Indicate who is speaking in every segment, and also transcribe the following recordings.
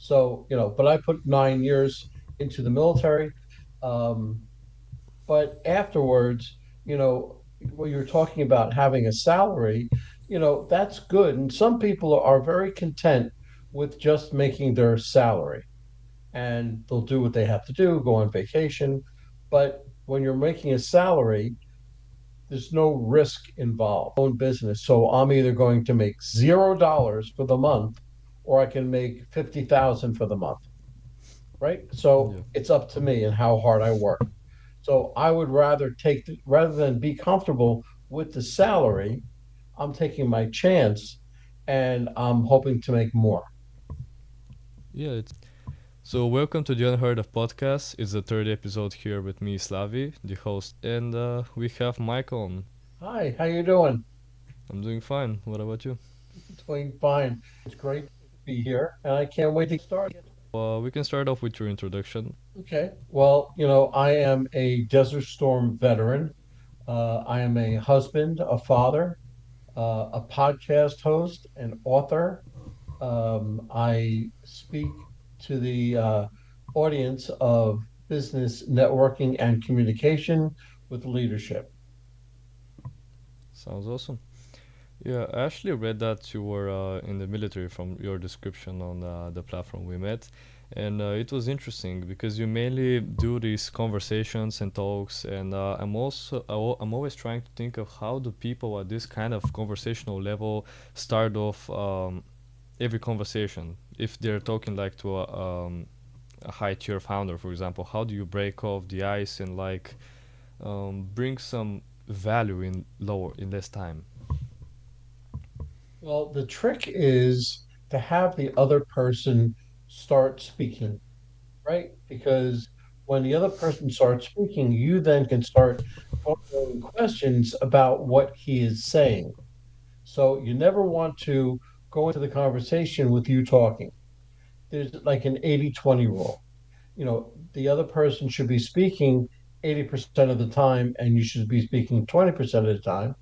Speaker 1: So, but I put 9 years into the military. Um, but afterwards, when you're talking about having a salary, that's good. And some people are very content with just making their salary and they'll do what they have to do, go on vacation. But when you're making a salary, there's no risk involved. Own business. So I'm either going to make $0 for the month or I can make 50,000 for the month, right? So
Speaker 2: Yeah.
Speaker 1: it's up to me and how hard I work. So I would rather rather than be comfortable with the salary, I'm taking my chance and I'm hoping to make more.
Speaker 2: Yeah, so welcome to the Unheard-Of podcast. It's the third episode here with me, Slavi, the host, and we have Mike on.
Speaker 1: Hi, how you doing?
Speaker 2: I'm doing fine. What about you?
Speaker 1: Doing fine. It's great to be here and I can't wait to get started.
Speaker 2: We can start off with your introduction.
Speaker 1: Okay. Well, I am a Desert Storm veteran. I am a husband, a father, a podcast host, an author. I speak to the audience of business networking and communication with leadership.
Speaker 2: Sounds awesome. Yeah, I actually read that you were in the military from your description on the platform we met, and it was interesting because you mainly do these conversations and talks, and I'm always trying to think of how do people at this kind of conversational level start off every conversation. If they're talking like to a high tier founder, for example, how do you break off the ice and like bring some value in less time?
Speaker 1: Well, the trick is to have the other person start speaking, right? Because when the other person starts speaking, you then can start formulating questions about what he is saying. So you never want to go into the conversation with you talking. There's like an 80-20 rule. The other person should be speaking 80% of the time, and you should be speaking 20% of the time.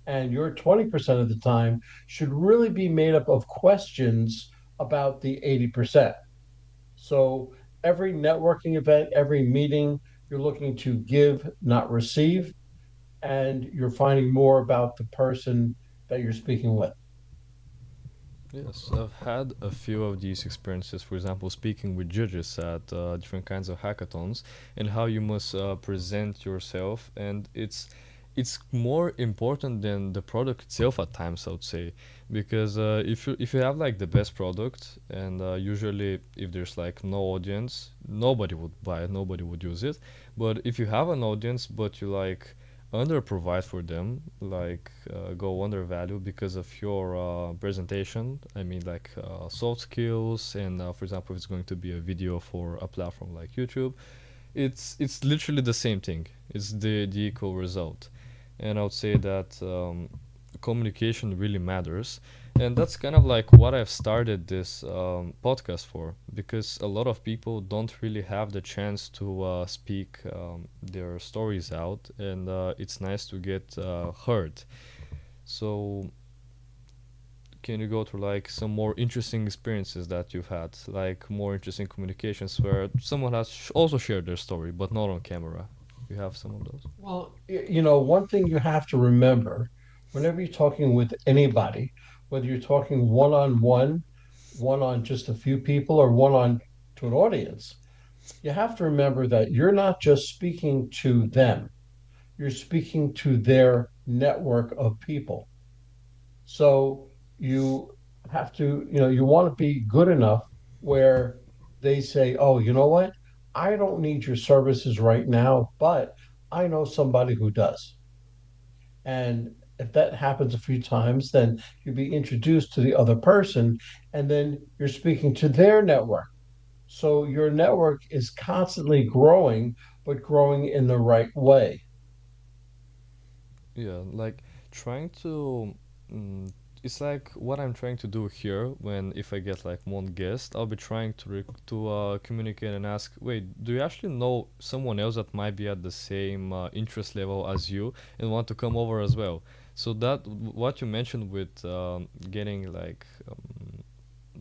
Speaker 1: And your 20% of the time should really be made up of questions about the 80%. So every networking event, every meeting, you're looking to give, not receive, and you're finding more about the person that you're speaking with.
Speaker 2: Yes, I've had a few of these experiences. For example, speaking with judges at different kinds of hackathons, and how you must present yourself, and it's more important than the product itself at times. I would say, because if you have like the best product, and usually if there's like no audience, nobody would buy it, nobody would use it. But if you have an audience, but you like under provide for them, like go under value because of your presentation. I mean, like soft skills, and for example, if it's going to be a video for a platform like YouTube, it's literally the same thing. It's the equal result, and I would say that communication really matters, and that's kind of like what I've started this podcast for, because a lot of people don't really have the chance to speak their stories out, and it's nice to get heard. So can you go through like some more interesting experiences that you've had, like more interesting communications where someone has also shared their story but not on camera? You have some of those?
Speaker 1: Well, one thing you have to remember whenever you're talking with anybody, whether you're talking one on just a few people, or one on to an audience, you have to remember that you're not just speaking to them, you're speaking to their network of people. So you have to, you want to be good enough where they say, oh, you know what? I don't need your services right now, but I know somebody who does. And if that happens a few times, then you'll be introduced to the other person, and then you're speaking to their network. So your network is constantly growing, but growing in the right way.
Speaker 2: Yeah, like trying to. Mm, it's like what I'm trying to do here. When if I get like one guest, I'll be trying to communicate and ask, wait, do you actually know someone else that might be at the same interest level as you and want to come over as well? So that what you mentioned with getting like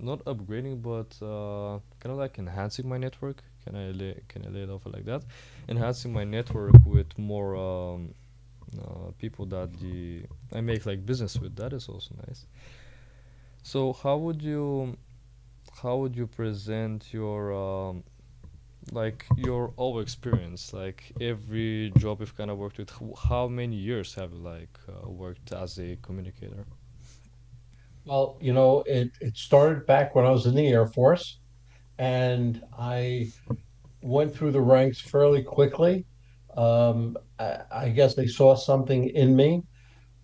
Speaker 2: not upgrading, but kind of like enhancing my network. Can I lay it off like that? Enhancing my network with more people that the I make like business with. That is also nice. So how would you present your like your whole experience, like every job you've kind of worked with? How many years have you like worked as a communicator?
Speaker 1: Well, it started back when I was in the Air Force, and I went through the ranks fairly quickly. I guess they saw something in me,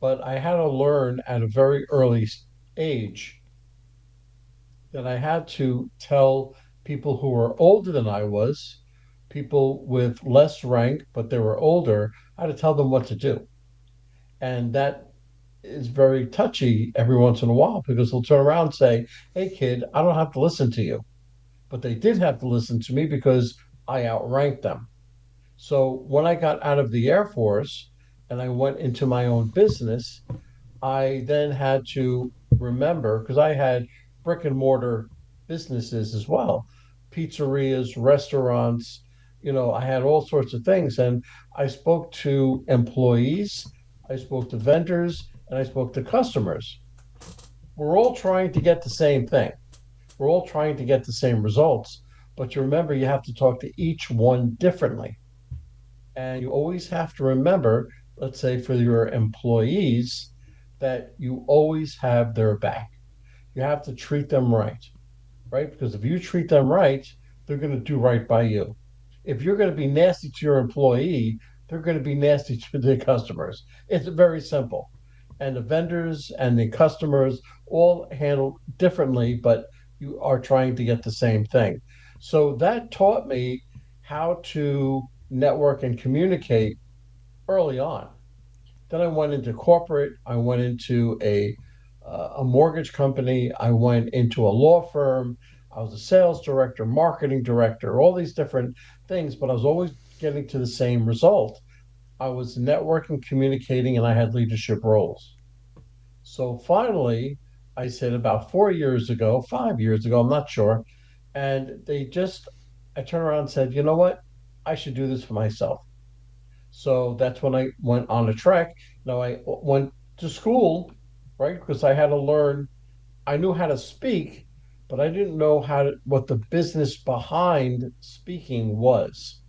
Speaker 1: but I had to learn at a very early age that I had to tell people who were older than I was, people with less rank, but they were older, I had to tell them what to do. And that is very touchy every once in a while because they'll turn around and say, "Hey, kid, I don't have to listen to you." But they did have to listen to me because I outranked them. So when I got out of the Air Force and I went into my own business, I then had to remember because I had brick and mortar businesses as well, pizzerias, restaurants, I had all sorts of things. And I spoke to employees, I spoke to vendors, and I spoke to customers. We're all trying to get the same thing, we're all trying to get the same results. But you remember, you have to talk to each one differently. And you always have to remember, let's say for your employees, that you always have their back. You have to treat them right? Because if you treat them right, they're going to do right by you. If you're going to be nasty to your employee, they're going to be nasty to the customers. It's very simple. And the vendors and the customers all handle differently, but you are trying to get the same thing. So that taught me how to network and communicate early on. Then I went into corporate. I went into a mortgage company. I went into a law firm. I was a sales director, marketing director, all these different things, but I was always getting to the same result. I was networking, communicating, and I had leadership roles. So finally, I said about 4 years ago, 5 years ago, I'm not sure, and I turned around and said, you know what? I should do this for myself. So that's when I went on a trek. Now I went to school, right? Because I had to learn, I knew how to speak, but I didn't know what the business behind speaking was.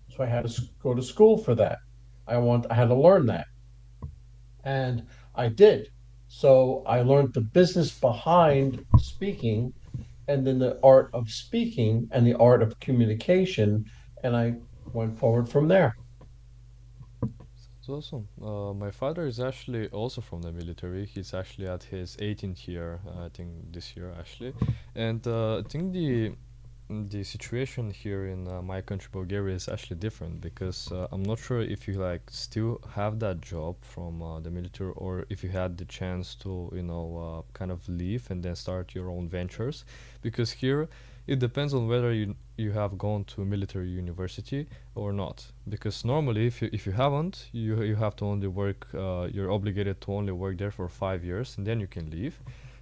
Speaker 1: So I had to go to school for that. I had to learn that. And I did. So I learned the business behind speaking and then the art of speaking and the art of communication. And I went forward from there.
Speaker 2: It's awesome. My father is actually also from the military. He's actually at his 18th year, I think this year actually, and I think the situation here in my country, Bulgaria, is actually different because I'm not sure if you like still have that job from the military or if you had the chance to kind of leave and then start your own ventures. Because here it depends on whether you have gone to military university or not. Because normally, if you haven't, you have to only work. You're obligated to only work there for 5 years and then you can leave.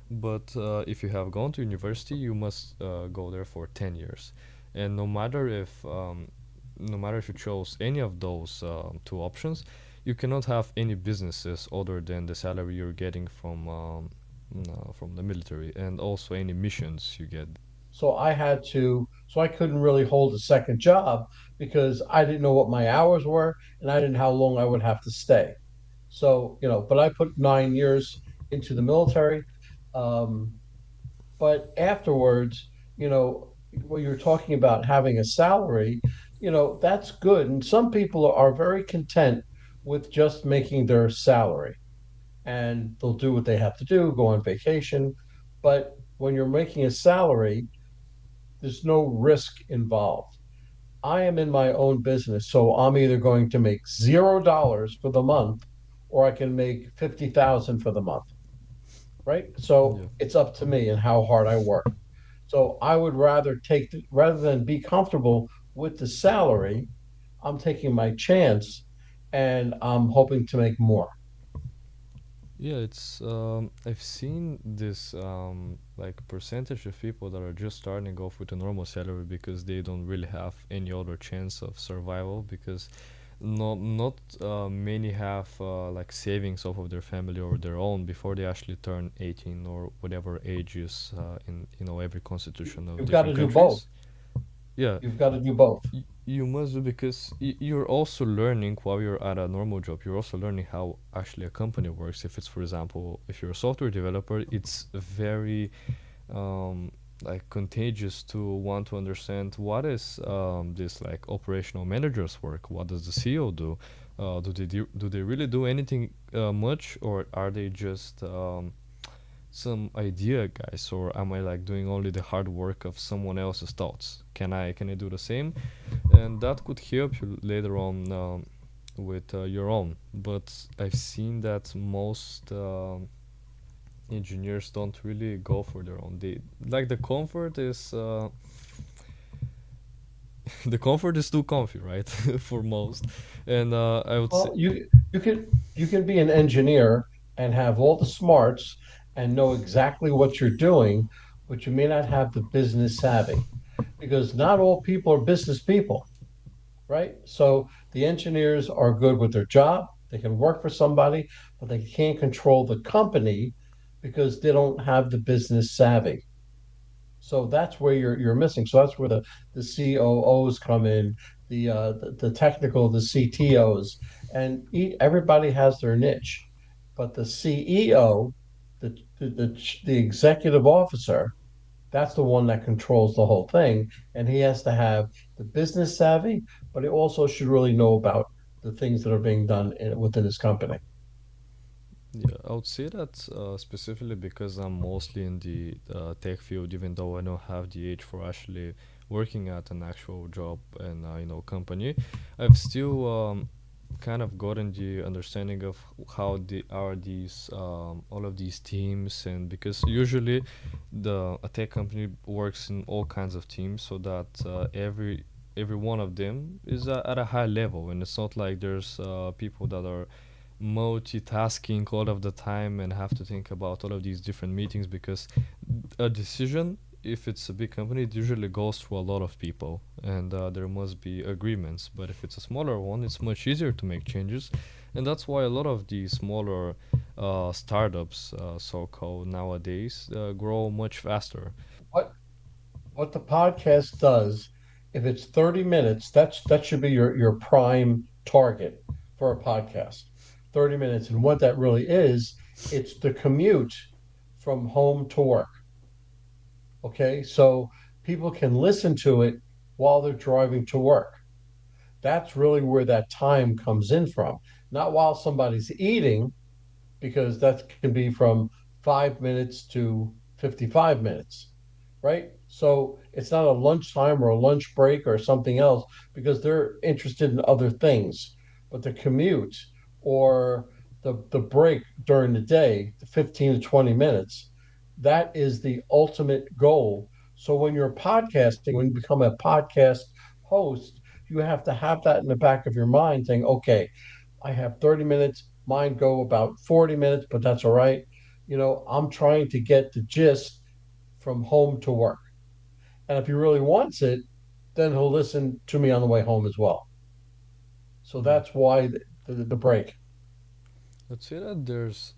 Speaker 2: But if you have gone to university, you must go there for 10 years. And no matter if you chose any of those two options, you cannot have any businesses other than the salary you're getting from the military, and also any missions you get.
Speaker 1: So I couldn't really hold a second job because I didn't know what my hours were and I didn't know how long I would have to stay. So, but I put 9 years into the military. Um, but afterwards, when you're talking about having a salary, that's good. And some people are very content with just making their salary and they'll do what they have to do, go on vacation. But when you're making a salary, there's no risk involved. I am in my own business, so I'm either going to make $0 for the month or I can make 50,000 for the month, right?
Speaker 2: Yeah.
Speaker 1: So it's up to me and how hard I work. So I would rather than be comfortable with the salary, I'm taking my chance and I'm hoping to make more.
Speaker 2: Yeah, it's I've seen this like percentage of people that are just starting off with a normal salary because they don't really have any other chance of survival, because not many have like savings off of their family or their own before they actually turn 18 or whatever age is in every constitution of
Speaker 1: You've got
Speaker 2: different
Speaker 1: to do both.
Speaker 2: countries. Yeah,
Speaker 1: You've got to do both.
Speaker 2: you must do, because you're also learning while you're at a normal job. You're also learning how actually a company works. If it's, for example, if you're a software developer, it's very um, like contagious to want to understand what is this like operational managers work. What does the CEO do? Do they really do anything much, or are they just some idea guys, or am I like doing only the hard work of someone else's thoughts? Can I do the same? And that could help you later on with your own. But I've seen that most engineers don't really go for their own. They like the comfort is the comfort is too comfy, right? For most. And I would say,
Speaker 1: Well, you can be an engineer and have all the smarts and know exactly what you're doing, but you may not have the business savvy because not all people are business people, right? So the engineers are good with their job. They can work for somebody, but they can't control the company because they don't have the business savvy. So that's where you're missing. So that's where the COOs come in, the technical, the CTOs, and everybody has their niche. But the CEO, the executive officer, that's the one that controls the whole thing, and he has to have the business savvy, but he also should really know about the things that are being done within his company.
Speaker 2: yeah, I would say that specifically because I'm mostly in the tech field, even though I don't have the age for actually working at an actual job and company. I've still kind of gotten the understanding of how the are these all of these teams, and because usually the a tech company works in all kinds of teams, so that every one of them is at a high level, and it's not like there's people that are multitasking all of the time and have to think about all of these different meetings, because a decision, if it's a big company, it usually goes through a lot of people, and there must be agreements. But if it's a smaller one, it's much easier to make changes, and that's why a lot of the smaller startups, so-called nowadays, grow much faster.
Speaker 1: What what the podcast does, if it's 30 minutes, that should be your prime target for a podcast. 30 minutes. And what that really is, it's the commute from home to work. Okay. So people can listen to it while they're driving to work. That's really where that time comes in from. Not while somebody's eating, because that can be from 5 minutes to 55 minutes, right? So it's not a lunchtime or a lunch break or something else because they're interested in other things. But the commute or the break during the day, the 15 to 20 minutes, that is the ultimate goal. So when you're podcasting, when you become a podcast host, you have to have that in the back of your mind saying, okay, I have 30 minutes. Mine go about 40 minutes, but that's all right. I'm trying to get the gist from home to work. And if he really wants it, then he'll listen to me on the way home as well. So
Speaker 2: Yeah.
Speaker 1: that's why the break.
Speaker 2: Let's say that there's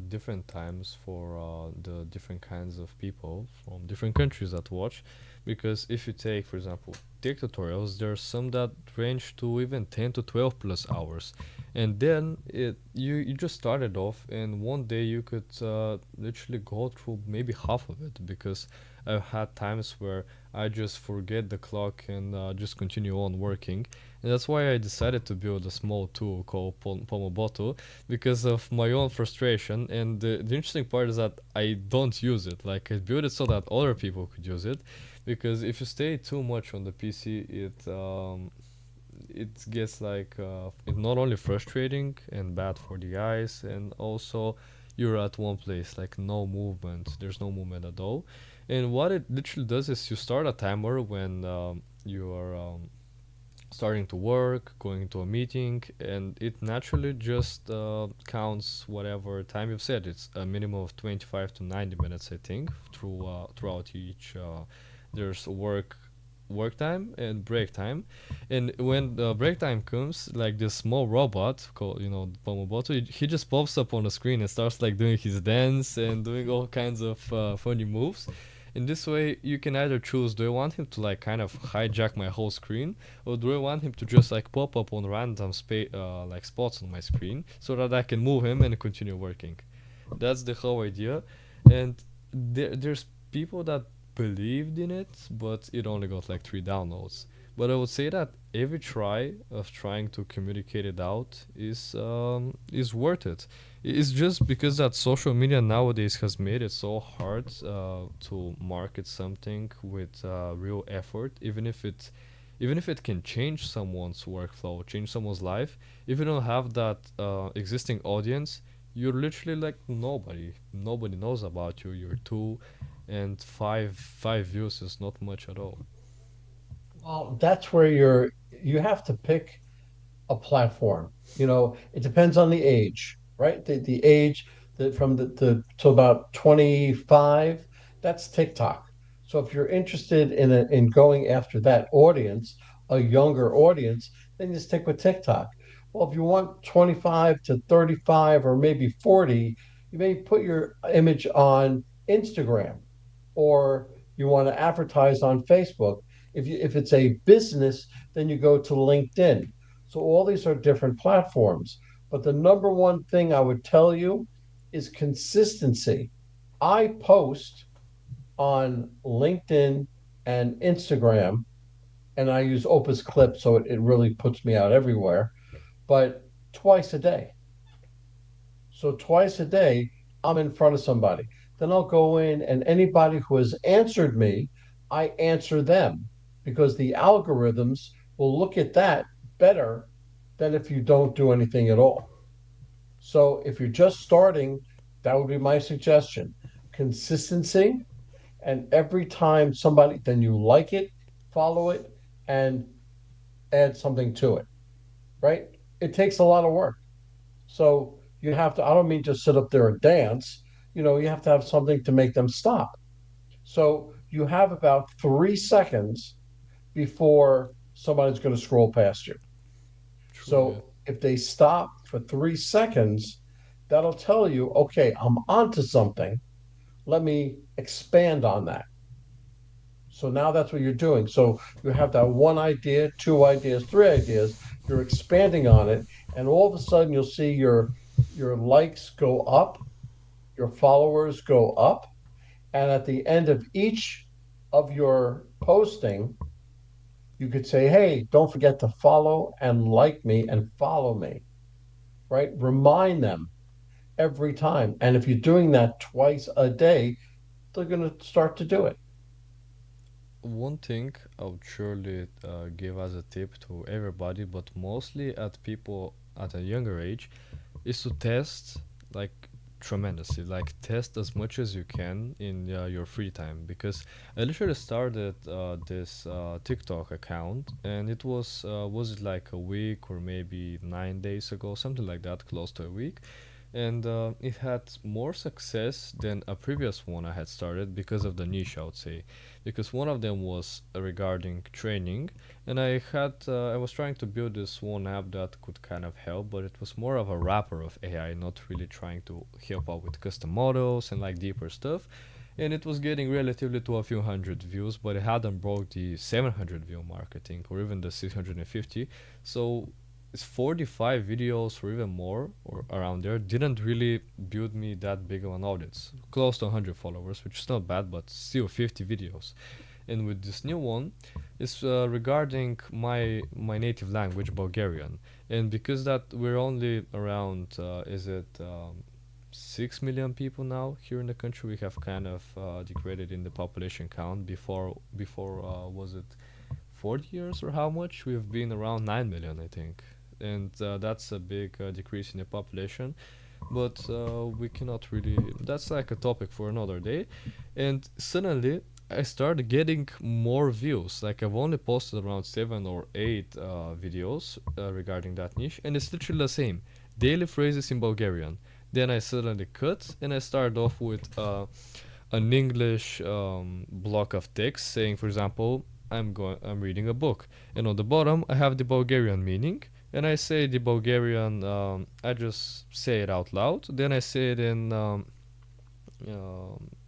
Speaker 2: different times for the different kinds of people from different countries that watch, because if you take, for example, tech tutorials, there are some that range to even 10 to 12 plus hours, and then you just started off, and one day you could literally go through maybe half of it, because I've had times where I just forget the clock and just continue on working, and that's why I decided to build a small tool called Pomoboto, because of my own frustration. And the interesting part is that I don't use it. Like, I built it so that other people could use it, because if you stay too much on the PC, it gets like it not only frustrating and bad for the eyes, and also you're at one place, like no movement. There's no movement at all. And what it literally does is you start a timer when you are starting to work, going to a meeting, and it naturally just counts whatever time you've said. It's a minimum of 25 to 90 minutes, I think, throughout each. There's work time and break time, and when the break time comes, like this small robot called Pomoboto, he just pops up on the screen and starts like doing his dance and doing all kinds of funny moves. In this way, you can either choose: do I want him to like kind of hijack my whole screen, or do I want him to just like pop up on random like spots on my screen so that I can move him and continue working. That's the whole idea, and there's people that believed in it, but it only got like 3 downloads. But I would say that every try of trying to communicate it out is worth it. It's just because that social media nowadays has made it so hard to market something with real effort, even if it can change someone's workflow, change someone's life. If you don't have that existing audience, you're literally like nobody. Nobody knows about you. You're two, and five views is not much at all.
Speaker 1: Well, that's where you have to pick a platform. It depends on the age, right? The age that from the to about 25, that's TikTok. So if you're interested in going after that audience, a younger audience, then you stick with TikTok. Well, if you want 25 to 35 or maybe 40, you may put your image on Instagram, or you want to advertise on Facebook. If it's a business, then you go to LinkedIn. So all these are different platforms. But the number one thing I would tell you is consistency. I post on LinkedIn and Instagram, and I use Opus Clip, so it really puts me out everywhere, but twice a day. So twice a day, I'm in front of somebody. Then I'll go in, and anybody who has answered me, I answer them, because the algorithms will look at that better than if you don't do anything at all. So if you're just starting, that would be my suggestion. Consistency, and every time somebody, then you like it, follow it, and add something to it, right? It takes a lot of work. So you have to, I don't mean just sit up there and dance, you have to have something to make them stop. So you have about 3 seconds before somebody's going to scroll past you.
Speaker 2: True, yeah.
Speaker 1: So if they stop for 3 seconds, that'll tell you, okay, I'm onto something. Let me expand on that. So now that's what you're doing. So you have that one idea, two ideas, three ideas. You're expanding on it, and all of a sudden you'll see your likes go up, your followers go up, and at the end of each of your posting, you could say, "Hey, don't forget to follow and like me and follow me." Right? Remind them every time. And if you're doing that twice a day, they're going to start to do it.
Speaker 2: One thing I would surely give as a tip to everybody, but mostly at people at a younger age, is to test like tremendously, like test as much as you can in your free time. Because I literally started this TikTok account, and it was it like a week or maybe 9 days ago, something like that, close to a week. And it had more success than a previous one I had started because of the niche, I would say. Because one of them was regarding training, and I was trying to build this one app that could kind of help, but it was more of a wrapper of AI, not really trying to help out with custom models and like deeper stuff. And it was getting relatively to a few hundred views, but it hadn't broke the 700 view mark, I think, or even the 650. So it's 45 videos or even more or around there didn't really build me that big of an audience, close to 100 followers, which is not bad, but still 50 videos. And with this new one, it's regarding my native language, Bulgarian. And because that we're only around is it 6 million people now here in the country, we have kind of degraded in the population count. Before was it 40 years or how much? We've been around 9 million, I think. And that's a big decrease in the population. But we cannot really. That's like a topic for another day. And suddenly, I started getting more views. Like I've only posted around 7 or 8 videos regarding that niche, and it's literally the same. Daily phrases in Bulgarian. Then I suddenly cut, and I started off with an English block of text saying, for example, I'm reading a book, and on the bottom I have the Bulgarian meaning, and I say the Bulgarian. I just say it out loud. Then I say it in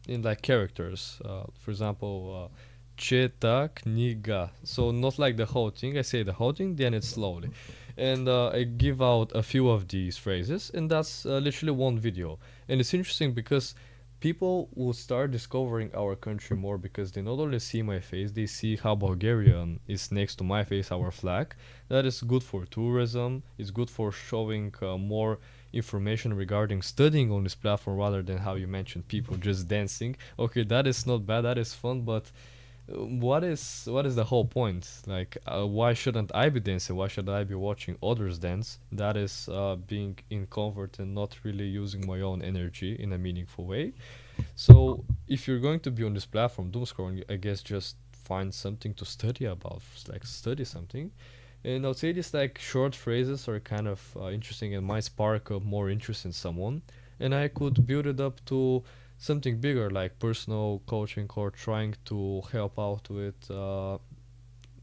Speaker 2: like characters. For example, cheta kniga. So not like the whole thing. I say the whole thing, then it's slowly, and I give out a few of these phrases, and that's literally one video. And it's interesting because people will start discovering our country more because they not only see my face, they see how Bulgarian is next to my face, our flag. That is good for tourism. It's good for showing more information regarding studying on this platform rather than how you mentioned people just dancing. Okay, that is not bad, that is fun, but what is the whole point? Like, why shouldn't I be dancing? Why should I be watching others dance? That is being in comfort and not really using my own energy in a meaningful way. So if you're going to be on this platform doom scrolling, I guess just find something to study about, like study something. And I'll say this, like short phrases are kind of interesting and might spark up more interest in someone. And I could build it up to something bigger, like personal coaching or trying to help out with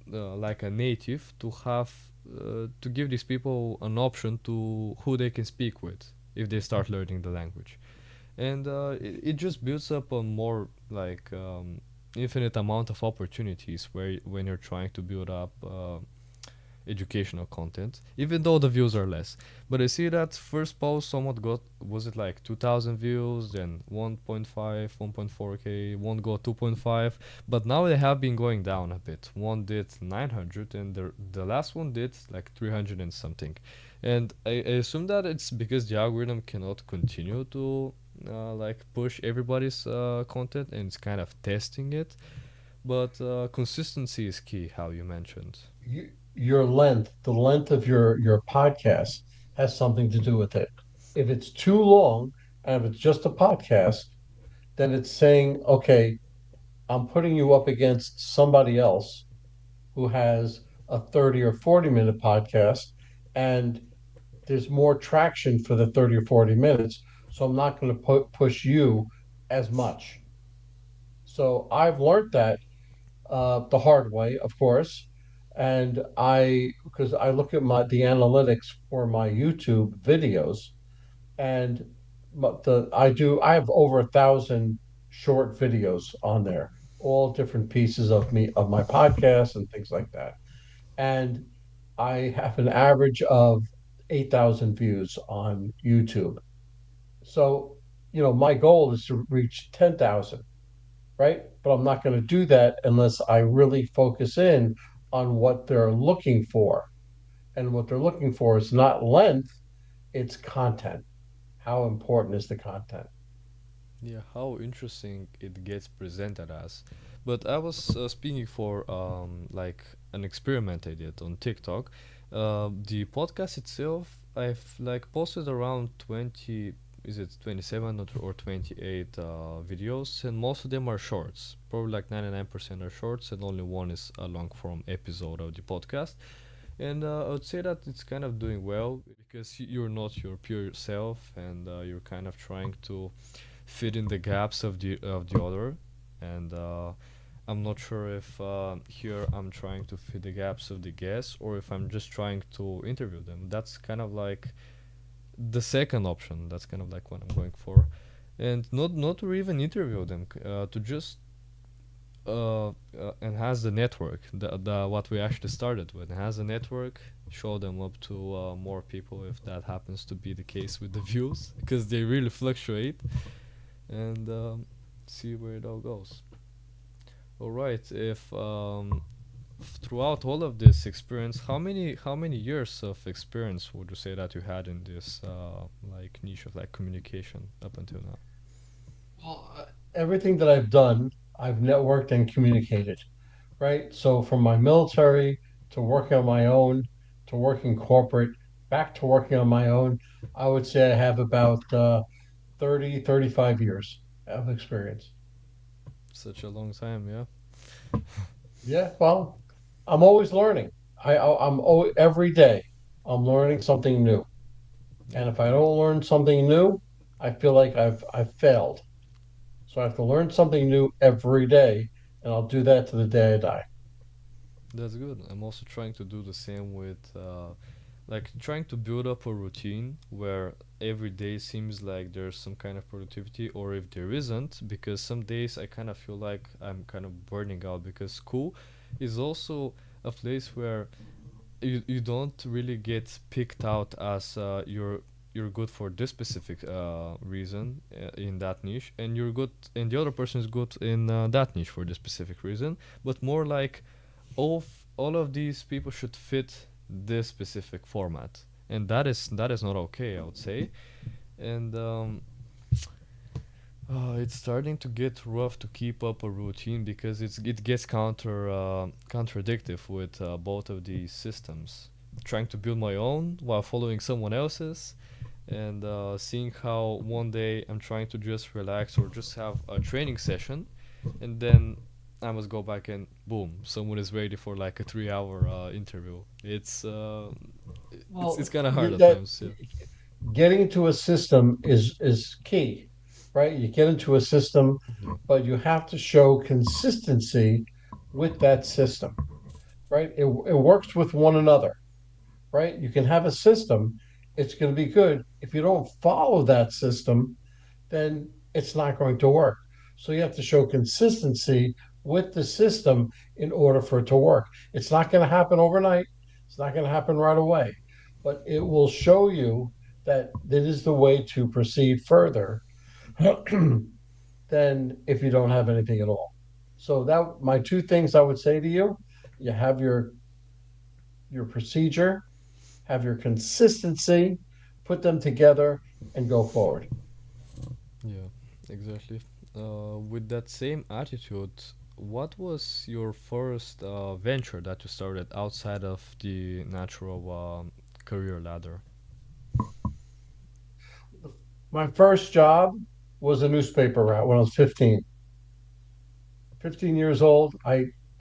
Speaker 2: like a native to have to give these people an option to who they can speak with if they start learning the language. And it just builds up a more like infinite amount of opportunities where when you're trying to build up educational content, even though the views are less. But I see that first post somewhat got, was it like 2,000 views, then 1.5, 1.4k, one got 2.5, but now they have been going down a bit. One did 900, and the last one did like 300 and something. And I assume that it's because the algorithm cannot continue to like push everybody's content and it's kind of testing it. But consistency is key, how you mentioned.
Speaker 1: Your length, the length of your podcast has something to do with it. If it's too long and if it's just a podcast, then it's saying, okay, I'm putting you up against somebody else who has a 30 or 40-minute podcast, and there's more traction for the 30 or 40 minutes. So I'm not going to push you as much. So I've learned that the hard way, of course. And because I look at the analytics for my YouTube videos, and I have over 1,000 short videos on there, all different pieces of my podcast and things like that. And I have an average of 8,000 views on YouTube. So, my goal is to reach 10,000, right? But I'm not going to do that unless I really focus in on what they're looking for. And what they're looking for is not length, it's content. How important is the content?
Speaker 2: Yeah, how interesting it gets presented as. But I was speaking for like an experiment I did on TikTok. The podcast itself, I've like posted around 20, is it 27 or 28 videos, and most of them are shorts. Probably like 99% are shorts, and only one is a long form episode of the podcast. And I would say that it's kind of doing well because you're not your pure self, and you're kind of trying to fit in the gaps of the other. And I'm not sure if here I'm trying to fit the gaps of the guests or if I'm just trying to interview them. That's kind of like the second option. That's kind of like what I'm going for, and not to even interview them, to just enhance the network. The what we actually started with, enhance the network, show them up to more people if that happens to be the case with the views, because they really fluctuate, and see where it all goes. All right. If throughout all of this experience, how many years of experience would you say that you had in this like niche of like communication up until now?
Speaker 1: Well, everything that I've done, I've networked and communicated, right? So from my military to working on my own to working corporate, back to working on my own, I would say I have about 30, 35 years of experience.
Speaker 2: Such a long time, yeah.
Speaker 1: Yeah, well, I'm always learning. I'm always, every day I'm learning something new.
Speaker 2: Yeah,
Speaker 1: And if I don't learn something new, I feel like I've failed. So I have to learn something new every day, and I'll do that to the day I die.
Speaker 2: that's good. I'm also trying to do the same with like trying to build up a routine where every day seems like there's some kind of productivity, or if there isn't, because some days I kind of feel like I'm kind of burning out, because school is also a place where you don't really get picked out as you're good for this specific reason in that niche, and you're good and the other person is good in that niche for this specific reason, but more like all of these people should fit this specific format, and that is not okay, I would say. And it's starting to get rough to keep up a routine, because it gets contradictive with both of these systems. Trying to build my own while following someone else's, and seeing how one day I'm trying to just relax or just have a training session, and then I must go back and boom, someone is ready for like a 3 hour interview. It's
Speaker 1: Well,
Speaker 2: kind of hard
Speaker 1: you,
Speaker 2: at
Speaker 1: that
Speaker 2: times. Yeah.
Speaker 1: getting into a system is key, right? You get into a system,
Speaker 2: Yeah.
Speaker 1: but you have to show consistency with that system, right? It works with one another, right? You can have a system, it's going to be good. If you don't follow that system, then it's not going to work. So you have to show consistency with the system in order for it to work. It's not going to happen overnight. It's not going to happen right away, but it will show you that that is the way to proceed further than if you don't have anything at all. So that my two things I would say to you, you have your procedure, have your consistency, put them together and go forward.
Speaker 2: Yeah, exactly. With that same attitude, what was your first venture that you started outside of the natural career ladder?
Speaker 1: My first job was a newspaper route when I was 15. 15 years old,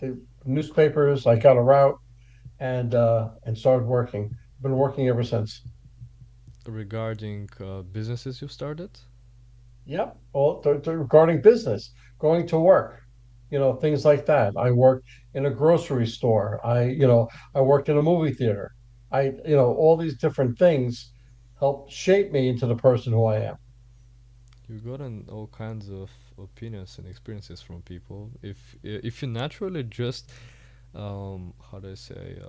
Speaker 1: the newspapers, I got a route and started working. I've been working ever since.
Speaker 2: Regarding businesses you started?
Speaker 1: Yep. Well, regarding business, going to work, things like that. I worked in a grocery store. I worked in a movie theater. All these different things helped shape me into the person who I am.
Speaker 2: You've gotten all kinds of opinions and experiences from people. If you naturally just how do I say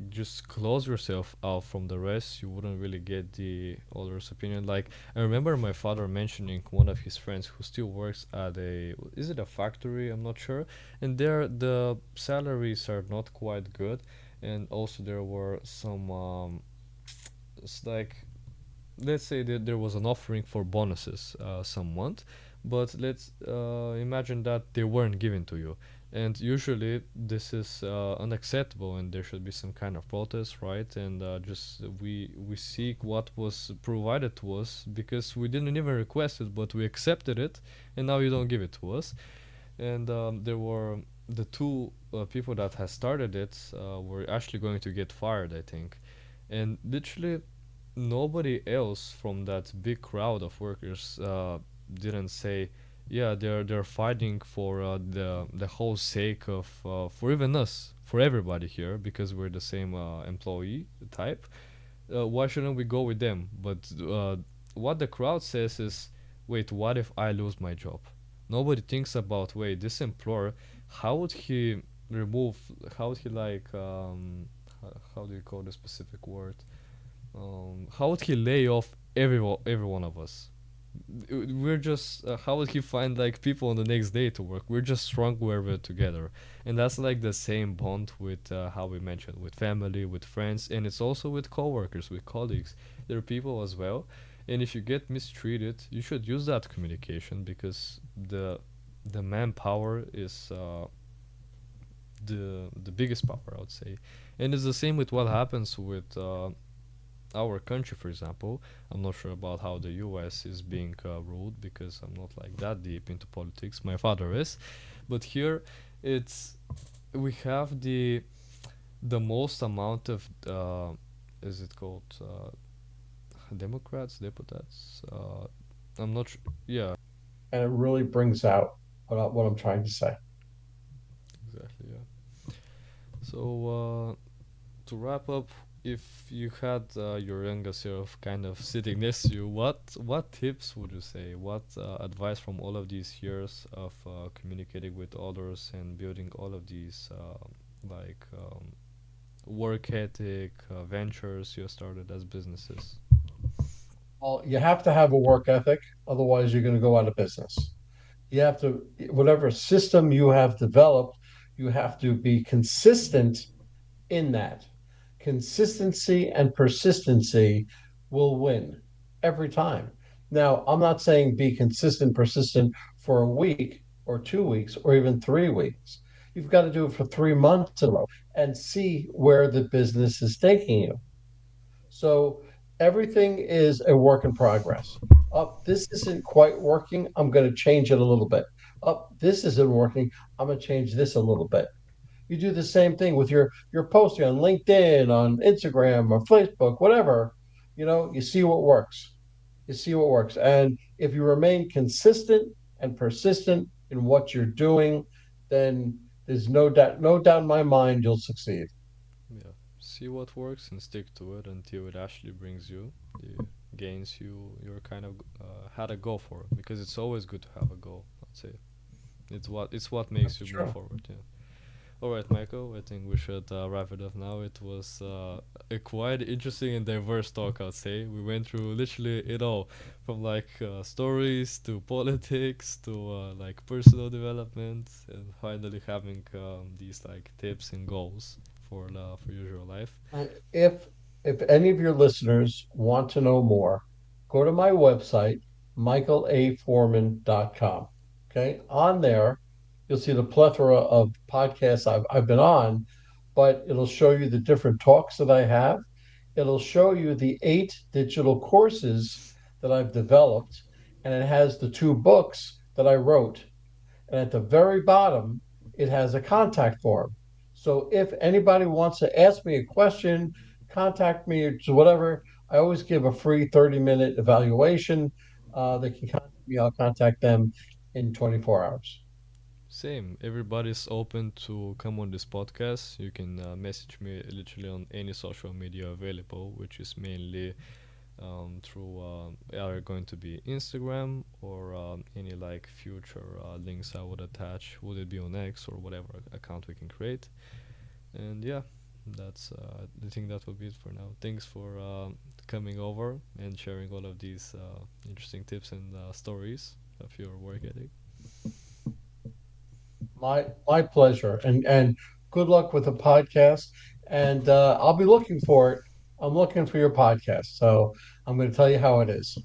Speaker 2: just close yourself out from the rest, you wouldn't really get the others' opinion. Like I remember my father mentioning one of his friends who still works at a is it a factory? I'm not sure. And there the salaries are not quite good, and also there were some it's like let's say that there was an offering for bonuses some month, but let's imagine that they weren't given to you, and usually this is unacceptable, and there should be some kind of protest, right? And just we seek what was provided to us, because we didn't even request it, but we accepted it, and now you don't give it to us. And there were the two people that had started it were actually going to get fired, I think. And literally nobody else from that big crowd of workers didn't say, yeah, they're fighting for the whole sake of for even us, for everybody here, because we're the same employee type. Why shouldn't we go with them? But what the crowd says is, wait, what if I lose my job? Nobody thinks about, wait, this employer, how would he remove, how would he like, how do you call the specific word? How would he lay off every one of us? We're just how would he find like people on the next day to work? We're just strong wherever together, and that's like the same bond with how we mentioned with family, with friends, and it's also with coworkers, with colleagues. There are people as well, and if you get mistreated, you should use that communication, because the manpower is the biggest power, I would say. And it's the same with what happens with our country, for example, I'm not sure about how the US is being ruled because I'm not like that deep into politics. My father is, but here it's we have the most amount of is it called Democrats, deputies? I'm not sure. Yeah,
Speaker 1: And it really brings out what I'm trying to say.
Speaker 2: exactly. Yeah. So to wrap up, if you had your younger self kind of sitting next to you, what tips would you say? What advice from all of these years of communicating with others and building all of these like work ethic ventures you started as businesses?
Speaker 1: Well, you have to have a work ethic, otherwise you're going to go out of business. You have to, whatever system you have developed, you have to be consistent in that. Consistency and persistency will win every time. Now, I'm not saying be consistent, persistent for a week or 2 weeks or even 3 weeks. You've got to do it for 3 months in a row and see where the business is taking you. So everything is a work in progress. This isn't quite working. I'm going to change it a little bit. This isn't working. I'm going to change this a little bit. You do the same thing with your posting on LinkedIn, on Instagram or Facebook, whatever. You see what works. You see what works. And if you remain consistent and persistent in what you're doing, then there's no doubt in my mind you'll succeed.
Speaker 2: Yeah, see what works and stick to it until it actually brings you the gains you're kind of had a goal for, because it's always good to have a goal. I'd say it's what makes
Speaker 1: That's
Speaker 2: you move
Speaker 1: true.
Speaker 2: forward. Yeah. All right, Michael. I think we should wrap it up now. It was a quite interesting and diverse talk. I'd say we went through literally it all, from like stories to politics to like personal development, and finally having these like tips and goals for usual life.
Speaker 1: And if any of your listeners want to know more, go to my website, michaelaforeman.com. Okay. On there, you'll see the plethora of podcasts I've been on, but it'll show you the different talks that I have. It'll show you the 8 digital courses that I've developed, and it has the 2 books that I wrote. And at the very bottom, it has a contact form. So if anybody wants to ask me a question, contact me or whatever, I always give a free 30-minute evaluation. They can contact me, I'll contact them in 24 hours.
Speaker 2: Same. Everybody's open to come on this podcast. You can message me literally on any social media available, which is mainly through are going to be Instagram or any like future links I would attach. Would it be on X or whatever account we can create? And yeah, that's I think that will be it for now. Thanks for coming over and sharing all of these interesting tips and stories of your work ethic.
Speaker 1: My pleasure. And good luck with the podcast. And I'll be looking for it. I'm looking for your podcast. So I'm going to tell you how it is.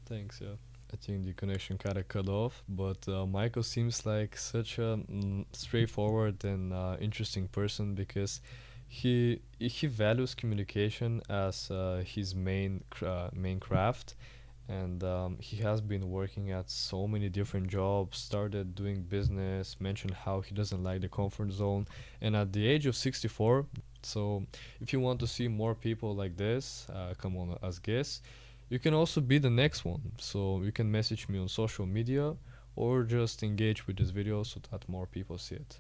Speaker 2: Thanks. Yeah. I think the connection kind of cut off, but Michael seems like such a straightforward and interesting person because he values communication as his main craft, and he has been working at so many different jobs. Started doing business. Mentioned how he doesn't like the comfort zone, and at the age of 64. So, if you want to see more people like this, come on as guests. You can also be the next one. So you can message me on social media or just engage with this video so that more people see it.